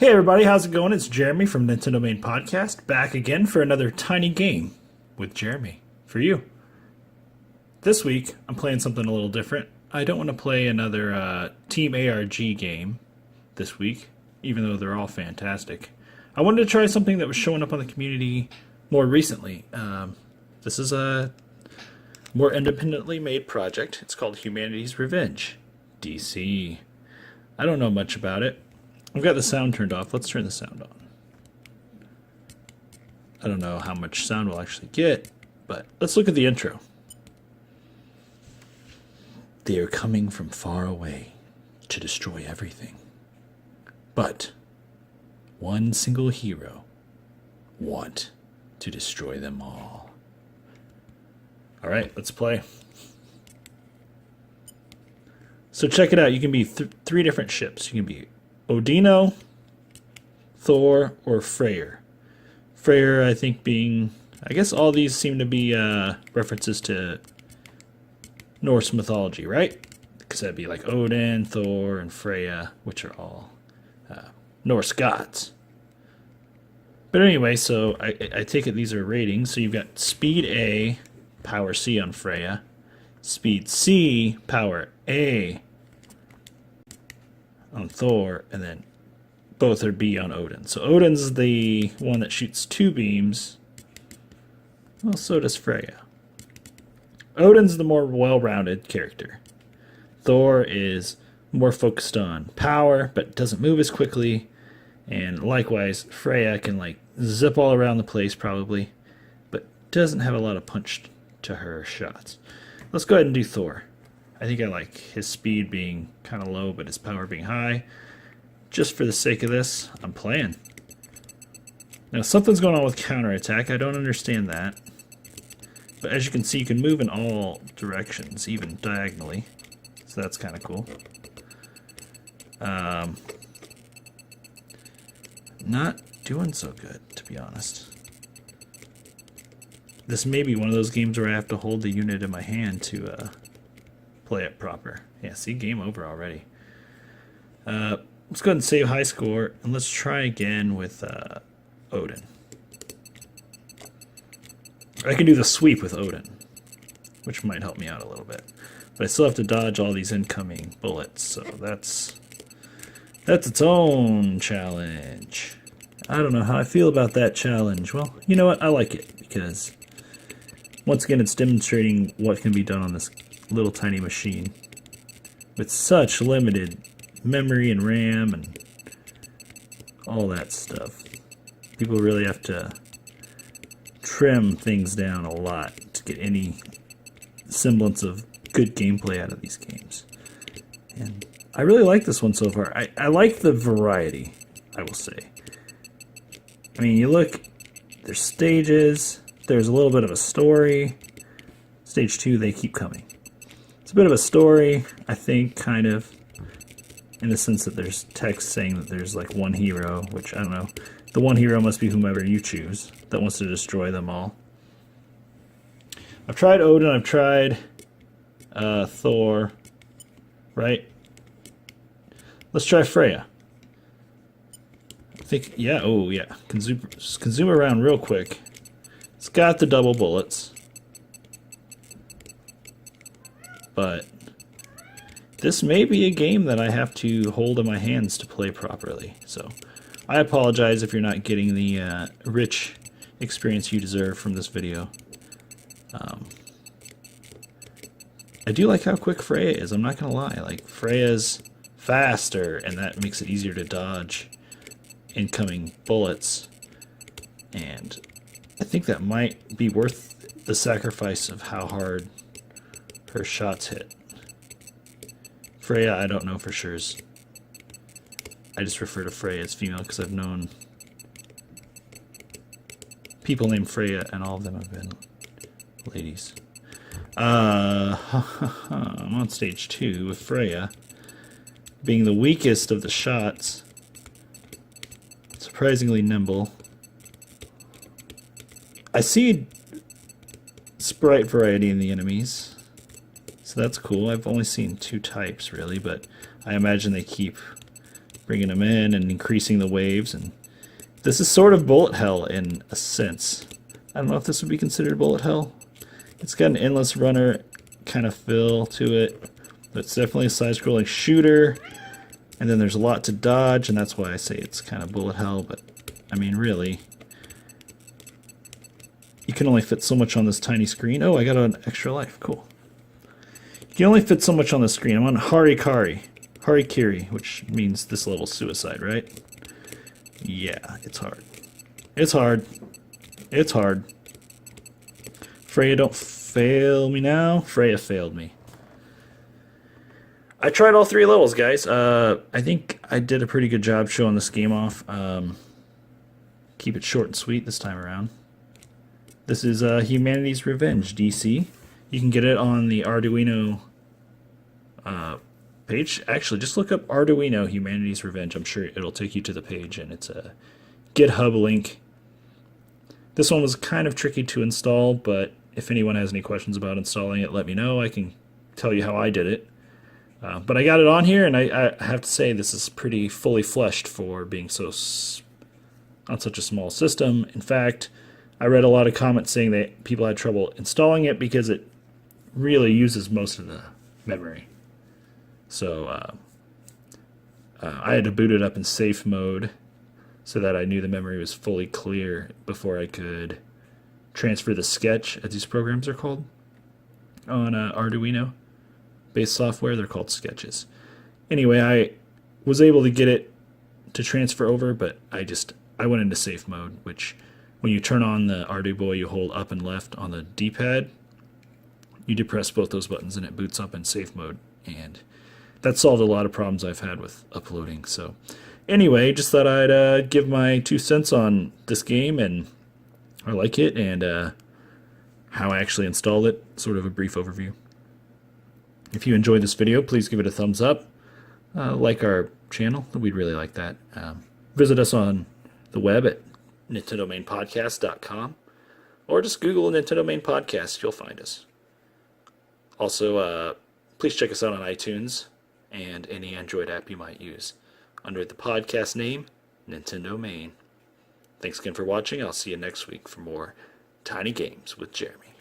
Hey everybody, how's it going? It's Jeremy from NintenDomain Podcast, back again for another tiny game with Jeremy for you. This week, I'm playing something a little different. I don't want to play another Team ARG game this week, even though they're all fantastic. I wanted to try something that was showing up on the community more recently. This is a more independently made project. It's called Humanity's Revenge, DC. I don't know much about it. I've got the sound turned off. Let's turn the sound on. I don't know how much sound we'll actually get, but let's look at the intro. They are coming from far away to destroy everything. But one single hero want to destroy them all. Alright, let's play. So check it out. You can be three different ships. You can be Odino, Thor, or Freyr. Freyr, I think, being... I guess all these seem to be references to Norse mythology, right? Because that'd be like Odin, Thor, and Freya, which are all Norse gods. But anyway, so I take it these are ratings. So you've got Speed A, Power C on Freya. Speed C, Power A on Thor, and then both are B on Odin. So Odin's the one that shoots two beams. Well, so does Freya. Odin's the more well-rounded character. Thor is more focused on power, but doesn't move as quickly. And likewise, Freya can like zip all around the place probably, but doesn't have a lot of punch to her shots. Let's go ahead and do Thor. I think I like his speed being kind of low, but his power being high. Just for the sake of this, I'm playing. Now, something's going on with counterattack. I don't understand that. But as you can see, you can move in all directions, even diagonally. So that's kind of cool. Not doing so good, to be honest. This may be one of those games where I have to hold the unit in my hand to play it proper. Yeah, see, game over already. Let's go ahead and save high score, and let's try again with Odin. I can do the sweep with Odin, which might help me out a little bit. But I still have to dodge all these incoming bullets, so that's its own challenge. I don't know how I feel about that challenge. Well, you know what? I like it, because once again, it's demonstrating what can be done on this little tiny machine with such limited memory and RAM and all that stuff. People really have to trim things down a lot to get any semblance of good gameplay out of these games. And I really like this one so far. I like the variety, I will say. I mean, you look, there's stages, there's a little bit of a story. Stage 2, they keep coming. It's a bit of a story, I think, kind of, in the sense that there's text saying that there's like one hero, which, I don't know, the one hero must be whomever you choose that wants to destroy them all. I've tried Odin, I've tried Thor, right? Let's try Freya. I think, yeah, oh yeah, can zoom around real quick. It's got the double bullets. But this may be a game that I have to hold in my hands to play properly. So I apologize if you're not getting the rich experience you deserve from this video. I do like how quick Freya is, I'm not going to lie. Like, Freya's faster, and that makes it easier to dodge incoming bullets. And I think that might be worth the sacrifice of how hard her shots hit. Freya, I don't know for sure. I just refer to Freya as female because I've known people named Freya, and all of them have been ladies. I'm on stage 2 with Freya being the weakest of the shots. Surprisingly nimble. I see sprite variety in the enemies. So that's cool. I've only seen two types, really, but I imagine they keep bringing them in and increasing the waves. And this is sort of bullet hell in a sense. I don't know if this would be considered bullet hell. It's got an endless runner kind of feel to it, but it's definitely a side-scrolling shooter. And then there's a lot to dodge, and that's why I say it's kind of bullet hell. But I mean, really, you can only fit so much on this tiny screen. Oh, I got an extra life. Cool. You can only fit so much on the screen. I'm on Harikiri, which means this level's suicide, right? Yeah, it's hard. It's hard. It's hard. Freya, don't fail me now. Freya failed me. I tried all 3 levels, guys. I think I did a pretty good job showing this game off. Keep it short and sweet this time around. This is Humanity's Revenge, DC. You can get it on the Arduino page. Actually, just look up Arduino Humanity's Revenge. I'm sure it'll take you to the page, and it's a GitHub link. This one was kind of tricky to install, but if anyone has any questions about installing it, let me know. I can tell you how I did it. But I got it on here, and I have to say this is pretty fully fleshed for being on such a small system. In fact, I read a lot of comments saying that people had trouble installing it because it really uses most of the memory. So I had to boot it up in safe mode so that I knew the memory was fully clear before I could transfer the sketch, as these programs are called, on Arduino based software. They're called sketches. Anyway, I was able to get it to transfer over, but I went into safe mode, which when you turn on the Arduboy, you hold up and left on the D-pad. You depress both those buttons and it boots up in safe mode, and that solved a lot of problems I've had with uploading. So anyway, just thought I'd give my 2 cents on this game, and I like it, and how I actually installed it, sort of a brief overview. If you enjoyed this video, please give it a thumbs up. Like our channel, we'd really like that. Visit us on the web at NintenDomainPodcast.com, or just Google NintenDomain Podcast, you'll find us. Also, please check us out on iTunes and any Android app you might use under the podcast name, NintenDomain. Thanks again for watching. I'll see you next week for more Tiny Games with Jeremy.